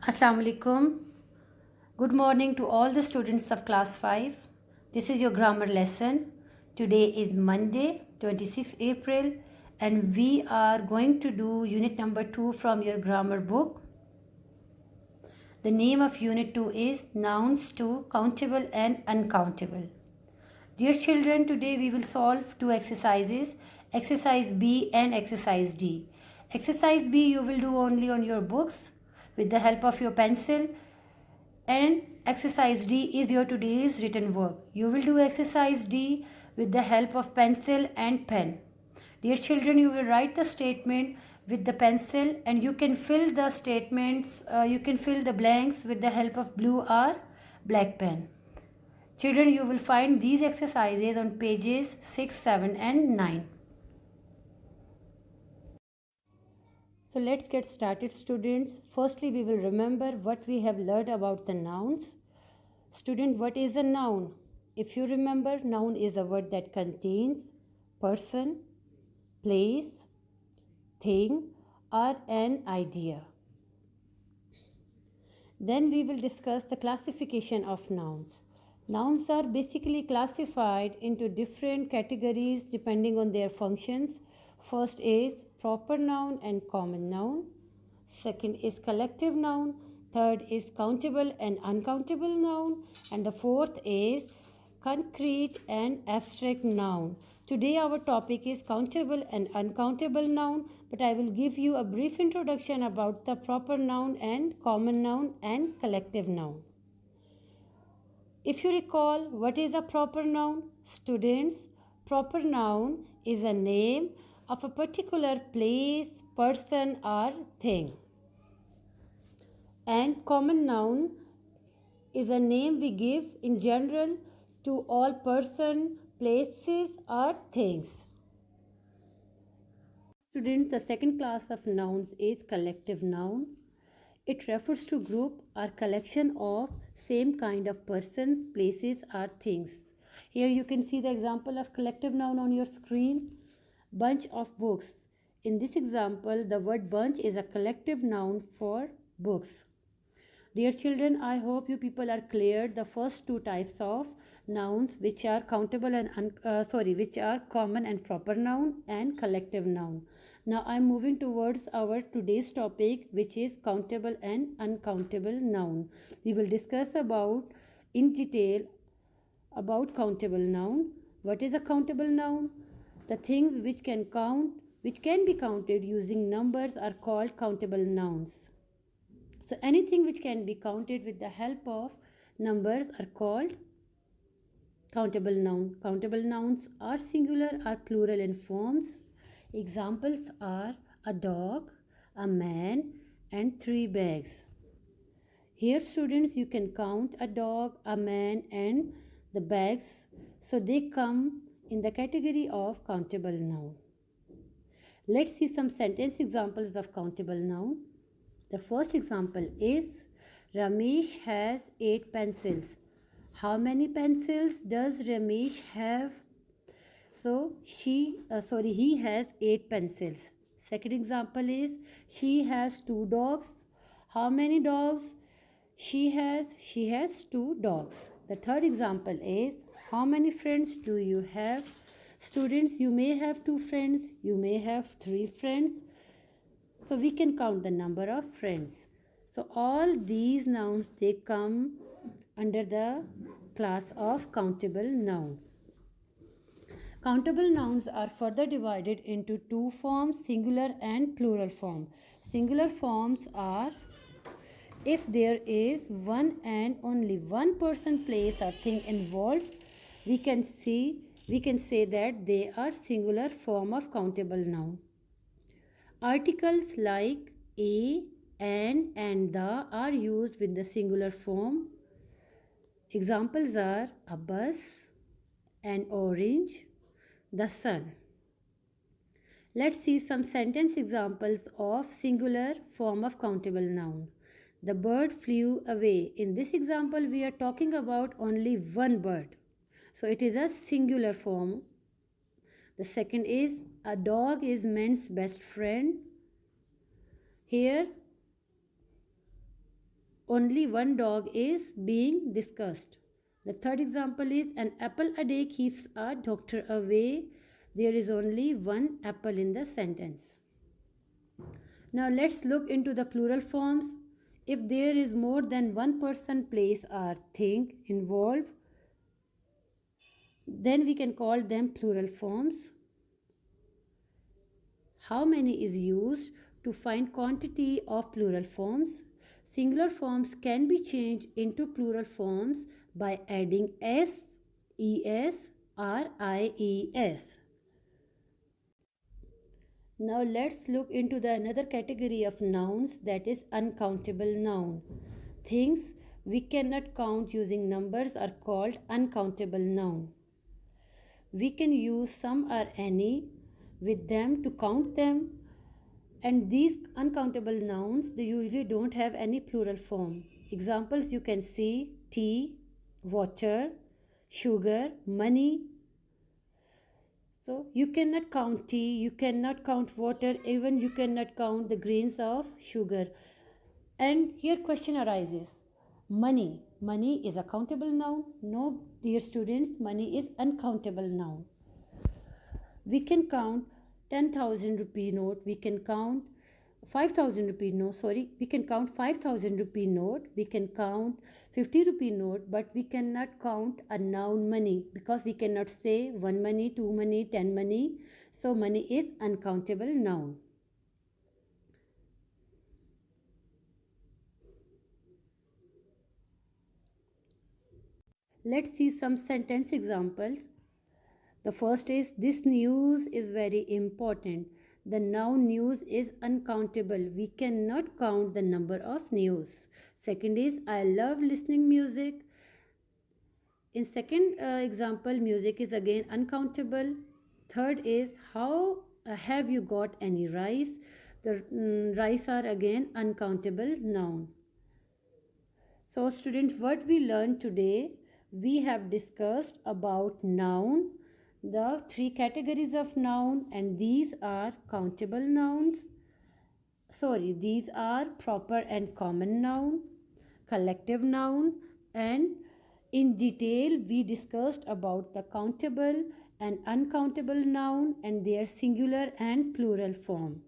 Assalamu alaikum. Good morning to all the students of class 5. This is your grammar lesson. Today is Monday, 26 April, and we are going to do unit number 2 from your grammar book. The name of unit 2 is Nouns to Countable and Uncountable. Dear children, today we will solve two exercises, exercise B and exercise D. Exercise B you will do only on your books with the help of your pencil, and exercise D is your today's written work. You will do exercise D with the help of pencil and pen. Dear children, you will write the statement with the pencil and you can fill the statements, you can fill the blanks with the help of blue or black pen. Children, you will find these exercises on pages 6, 7 and 9. So let's get started, students. Firstly, we will remember what we have learned about the nouns. Student, what is a noun? If you remember, noun is a word that contains person, place, thing, or an idea. Then we will discuss the classification of nouns. Nouns are basically classified into different categories depending on their functions. First is proper noun and common noun. Second is collective noun. Third is countable and uncountable noun. And the fourth is concrete and abstract noun. Today our topic is countable and uncountable noun, but I will give you a brief introduction about the proper noun and common noun and collective noun. If you recall, what is a proper noun? Students, proper noun is a name of a particular place, person or thing. And common noun is a name we give in general to all person, places or things. Students, the second class of nouns is collective noun. It refers to group or collection of same kind of persons, places or things. Here you can see the example of collective noun on your screen. Bunch of books. In this example, the word bunch is a collective noun for books. Dear children, I hope you people are clear the first two types of nouns, which are countable and which are common and proper noun and collective noun. Now I am moving towards our today's topic, which is countable and uncountable noun. We will discuss about in detail about countable noun. What is a countable noun? The things which can be counted using numbers are called countable nouns. So anything which can be counted with the help of numbers are called countable noun. Countable nouns are singular or plural in forms. Examples are a dog, a man and 3 bags. Here students, you can count a dog, a man and the bags. So they come in the category of countable noun. Let's see some sentence examples of countable noun. The first example is Ramesh has 8 pencils. How many pencils does Ramesh have? So he has 8 pencils. Second example is she has 2 dogs. How many dogs she has? She has 2 dogs. The third example is how many friends do you have? Students, you may have 2 friends, you may have 3 friends. So we can count the number of friends. So all these nouns, they come under the class of countable noun. Countable nouns are further divided into two forms, singular and plural form. Singular forms are if there is one and only one person, place or thing involved, we can say that they are singular form of countable noun. Articles like a, and the are used with the singular form. Examples are a bus, an orange, the sun. Let's see some sentence examples of singular form of countable noun. The bird flew away. In this example, we are talking about only one bird. So it is a singular form. The second is a dog is man's best friend. Here only one dog is being discussed. The third example is an apple a day keeps a doctor away. There is only one apple in the sentence. Now let's look into the plural forms. If there is more than one person, place, or thing involved, then we can call them plural forms. How many is used to find quantity of plural forms. Singular forms can be changed into plural forms by adding s, es, or ies. Now let's look into the another category of nouns, that is uncountable noun. Things we cannot count using numbers are called uncountable noun. We can use some or any with them to count them, and these uncountable nouns, they usually don't have any plural form. Examples you can see: tea, water, sugar, money. So you cannot count tea, you cannot count water, even you cannot count the grains of sugar. And here question arises: money. Money is a countable noun? No, dear students, money is uncountable noun. We can count 10,000 rupee note, we can count 5,000 rupee note, we can count 5,000 rupee note, we can count 50 rupee note, but we cannot count a noun money, because we cannot say one money, two money, 10 money. So money is uncountable noun. Let's see some sentence examples. The first is, this news is very important. The noun news is uncountable. We cannot count the number of news. Second is, I love listening music. In second example, music is again uncountable. Third is, how have you got any rice? The rice are again uncountable noun. So students, what we learned today, we have discussed about noun, the three categories of noun, and these are countable nouns. These are proper and common noun, collective noun, and in detail we discussed about the countable and uncountable noun and their singular and plural form.